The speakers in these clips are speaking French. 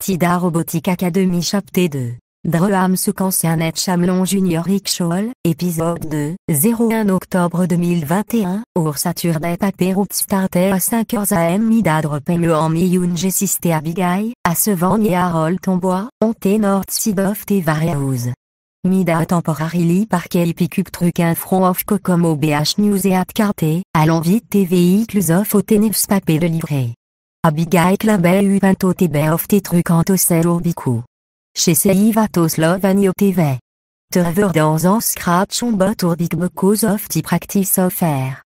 Tida Robotic Academy Chapter 2. Dreham Sukansianet Chamlon Junior Rickshaw, épisode 2, 01 octobre 2021, Our Saturday Paper startait à 5h am Midad Pelle en Miyun Gessiste Abigail, à Sevan et Harold Tombois, Onte North Side of the Various. Mida temporarily parquet picup truc un front of Kokomo BH News et at Carte, allons vite tes véhicules of au tenefs papé de livrer. Abigail Clabé u pinto tebe of tes trucs en tosel urbicu. Chez Seivatos Lovani TV. Tever dans en scratch on bot urbic because of ti practice of air.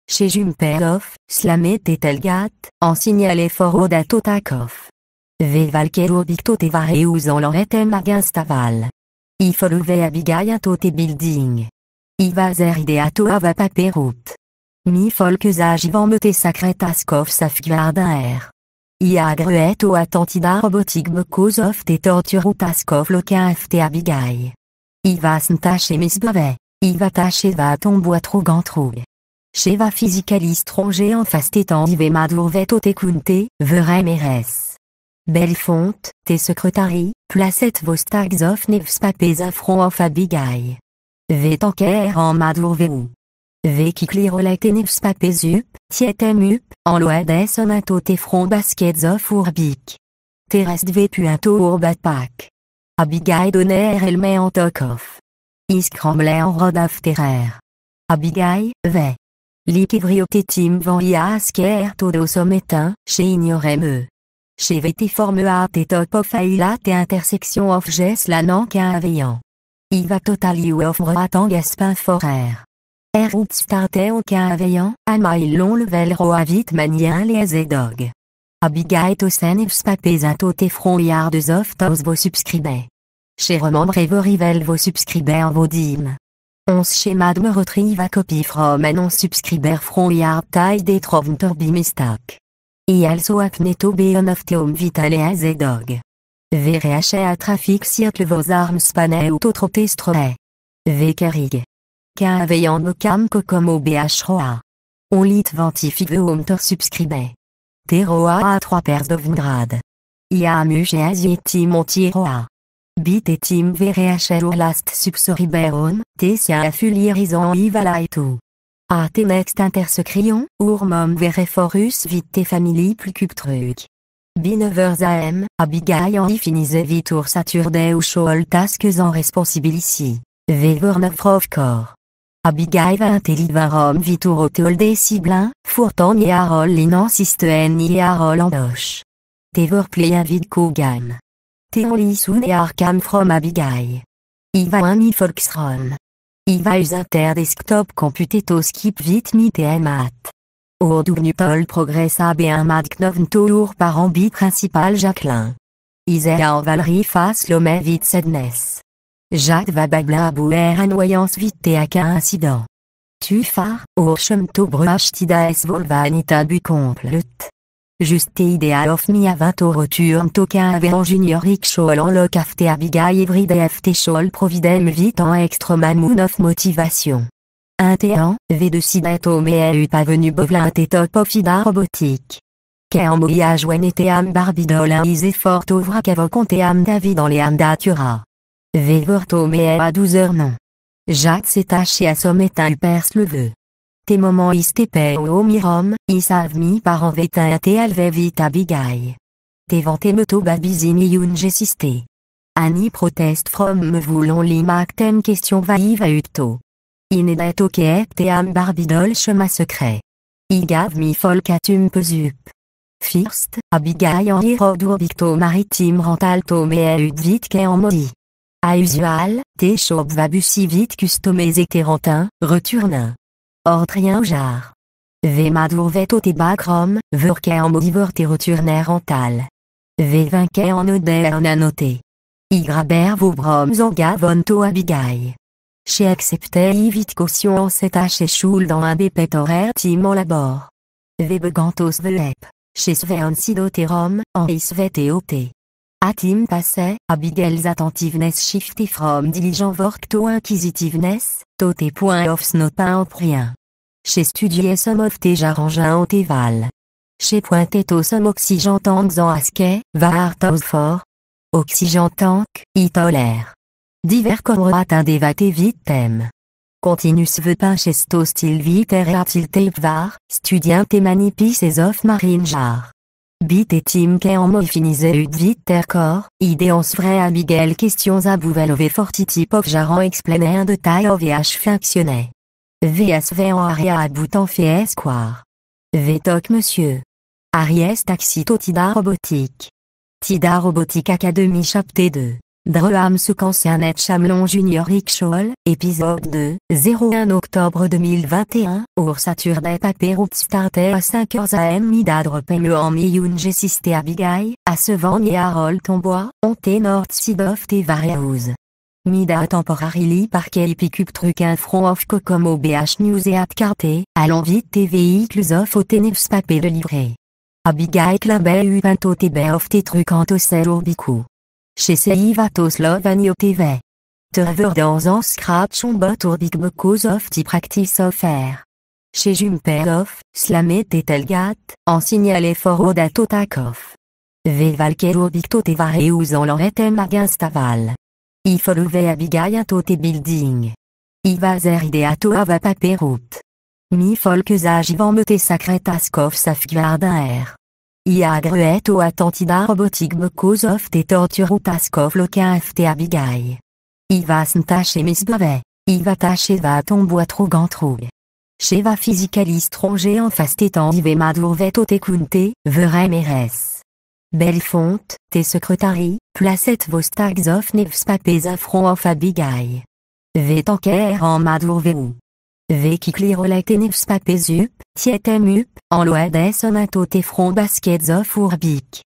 Chez Jumper of, slamet et telgat, en signalé for dato takoff. Vevalkel urbic te vareus en l'enretem aginstaval. I followe Abigail te building. I va zer ideato ava paperout. Mi folkes agivan me te sacret taskoff safgardin air. I agruet o attentida robotique because of te torture ou taskoff loquin ft Abigail. I va s'ntache misbave. I va tache va tomboa trop gantroug. Che va physicalis tronge en face tétan ive madourvet o te kunte, verem eres. Belle fonte, te secrétari, placette vos tags of nevs papes affront of Abigail. Ve tanker en madourveu. Ve qui clirolet et nevs papes up, tietem up, en loades sonato te front baskets of urbic. Terest ve puinto urbatpak. Abigail donner elle met en toc off. Iscramblait en rod of terreur. Abigail, ve. L'ikivrio tim van ia asker todo sommetin, chez ignorem. Chez VT forme A T top of Aila T intersection of Jess la nankin aveillant. I va total you of Mratang Gaspin Forer. Route starté au quin aveillant, Amail long level roa vite manien les azedog. Abigail tosen ifs papes ato te front yards of tos vos subscribés. Chez remembre vos rivel vos subscribés en vos dîmes. On schéma de me retrieve a copy from an on subscriber front yard taille des trovn torbi mistak. I also apneto beon of teom vitale azedog. VRH a trafic siècle vos armes spané ou autres testroé. Vekerig. Qu'un veillant me cam kokomo BH roa. On lit ventifig veom tor subscribé. Teroa a 3 pers d'ovngrad. I a muche azieti monti roa. Bit et tim VRH last subsoriberon, te sia affulierisant i vala et tout. A te next intersecrion, urmom vereforus vite te family plus cub truc. Binevers am, Abigail en finise vitur Saturday ou shoal tasques en responsibilici. Vever neuf of corps. Abigail va intellivarom vitur au teolde siblin, fourtan y Harold l'inansisten y Harold endoche. Tever play vid kogan. Teon soon et arcam from Abigail. I va un mi folksron. I va us inter desktop computeto skip vite mit et mat. Au Pol progress ab et un mad knovn tour par ambi principal Jacqueline. Isea en Valerie face l'homme vite sedness. Jacques va babla à bouer annoyance vite et à qu'un incident. Tu phare, au chemto bruach tida es volvanita bu complet. Juste idea of mi à 20 au return token avait en junior rickshaw en loc afte Abigail everyday ft shawl providem vite en extra moon of motivation. Intéan, v de sidato mais eu pas venu bovlin t top of ida robotique. Qu'est en mouillage when était am barbidol un is fort ovra qu'avoconte am David dans les am datura. V vorto mais à 12h non. Jacques s'est taché à sommet un perce le vœu. Tes moments istepe au mirom, isav mi par en vetin te alve vite Abigail. Tes vanté me to babizi miyun gessiste. Annie proteste from me voulons limac tem question va utto. Inedat ok te am barbidol chemin secret. I gav mi folk atum pesup. First, Abigail en hirodur bicto maritime rentalto me ut vite qu'est en modi. A usual, te chob va busi vite customés et terrentin, returnin. Ordrien au jar. Ve madourvet au te bagrom, verke en modiver te returner rental. Ve vinquet en odeur en annoté. I graber vos broms en gavonto Abigail. Chez accepté i vite caution en cet et choul dans un des pets horaires tim en labor. Ve begantos velep. Chez sveon sidoterom, en isvet et oté. Atim passait, Abigail's attentiveness shifty from diligent work to inquisitiveness, tote point of snopin en prien. Chez studier some of te jarangin en teval. Chez pointet au somme oxygent tangs en asquet, va artos fort, Oxygène tank, tolère. Divers corroatin devate vitem. Continuus veut pinchesto stil viter atil var, studien manipis et of marine jar. Bit et tim en moifinise ut viter cor, idéons vrai Abigail questions à bouvelove fortiti pop jaran explainer un détail OVH fonctionnait. VSV en aria à bout en fait esquire. VTOC monsieur. Aries taxito Tida robotique. Tida robotique Academy chapitre 2. Dreham ancien net Chamelon Junior Rickshaw, épisode 2, 01 octobre 2021, Saturday Paper starter à 5h am midad peme en miyun gessiste Abigail, à se vendre à Harold Tombois, on tenort side of te variaus. Mida temporarily par quel picup truc un front of cocomo BH news et at carte, allons vite tes véhicules of au tenefs papé de livrer. Abigail Climbé u pinto te of tes trucs en tosel urbicou. Chez Seivatos Lovanio TV. Terveur dans en scratch on bot urbic because of ti practice of air. Chez Jumper of, slamé te telgat, en signalé for dato takoff. Ve valker urbic to te vareus en l'enretem aginstaval. I followe Abigail un te building. I vazer ideato ava paperout. Mi folkes agivan me te sacret askof safgardin air. I agruet au attentida robotique because of te torture ou taskof loquin ft Abigail. I va s'ntache misbave. I va tache va ton bois trop gantroug. Che va physicaliste rongé en face tétan ive madourvet au te kunte, verem meres. Belle fonte, te secrétari, placette vos stags of nevs papés affront of Abigail. Ve tanker en madourveu. Ve qui clirolet et nevs papés up, tietem up, en loades somato te front baskets of urbic.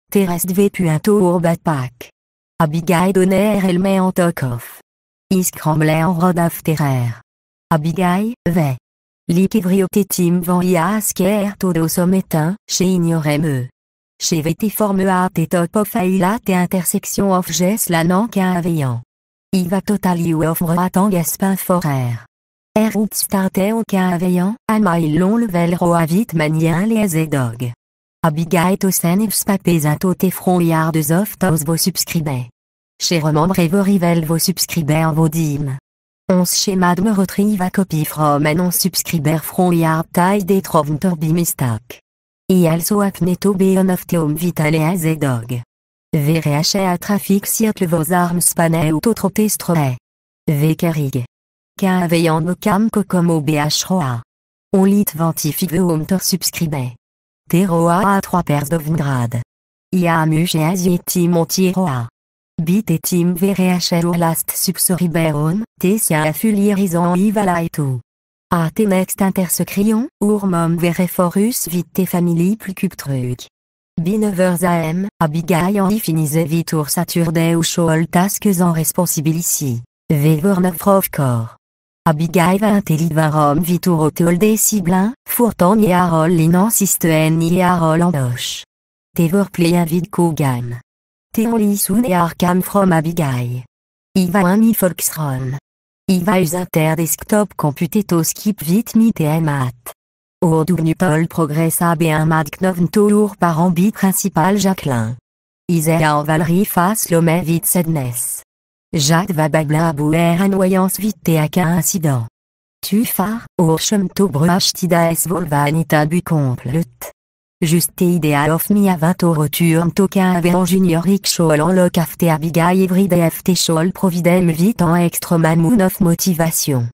Terrestre ve puinto urbat pack. Abigail donner elle met en toc off. Is cremblait en rod of terreur. Abigail, ve. L'ikevrioptetim van ia asker todo sommetin, chez ignorem Chez VT forme A T top of Aila T intersection of Ges la qu'un aveillant. I va totali ou of Mratang Gaspin Forer. Route starter au qu'un aveillant, Amail long level roa vite manien les dog. Abigail Tosen ifs papés un tote front yards of tos vos subscribés. Chez remembrez vos rivels vos subscribés en vos dîmes. On schéma de me retrieve à copie from and on subscriber front yard taille des trovn torbi mistak. I also apneto beon of teom vitale as dog. VRH à trafic circle vos armes spané ou autre testroé. Vekerig. Qu'un veillant mocam cocomo BH roa. On lit ventifig veom tor subscribé. Teroa à 3 pairs d'ovngrad. Ia amuche et azieti monti roa. Bit et team VRH ou last subsoriberon, tessia affulierisant ivala et tout. A te next intersecrion, urmum vereforus vite te family plus cube truc. B9h am, Abigail en finise vitur Saturday ou shoal tasques en responsibilici. Vevor 9 of core. Abigail va intellivarom vitur oteol des ciblin, fourtant ni arol linan system ni arol en doche. Tevor play un vide kogan. Teon soon et arcam from Abigail. I va un mi folksron. I va us inter desktop computeto skip vite mit et mat. Ordunupol progress ab et un mad knovn tour par ambi principal Jacqueline. Isea en valerie face l'homme vite sedness. Jacques va babla bouer annoyance vite et à qu'un incident. Tu phare, urchem to bruachtida es volvanita bu complete. Juste idea of mi a 20 roturn toquin avait en junior rickshaw en loc afte Abigail every day afte shawl providem vite en extra mamoun of motivation.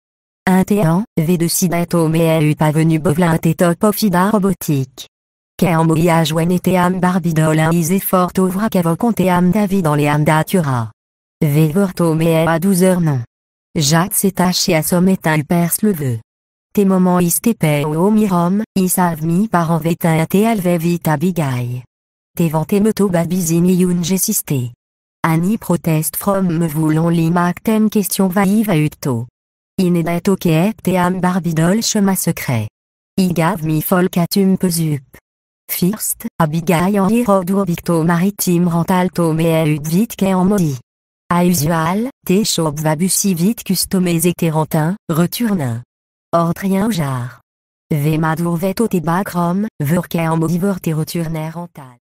Un téan, v de sidato mais eu pas venu bovelin te top of ida robotique. Qu'en moya jouen et am barbidol un is fort ovra qu'avocon te am david dans les am datura. V vorto mais à 12h non. Jacques s'est taché à sommet un upers le vœu. Tes moments istépé au mirom, isav mi par en vetin te alve vite Abigail. Te vante me to babizini yun gessiste. Annie proteste from me voulons limac tem question va utto. Inedet ok te am barbidol chemin secret. I gav mi folk atum pesup. First, Abigail en hirodur victo maritime rentalto me ut vite qu'en en modi. A usual, te chob va bussi vite customés et terrentin, returnin. Ordrien au jar. Ve madourvet au te bagrom, verke en modiver te returner rental.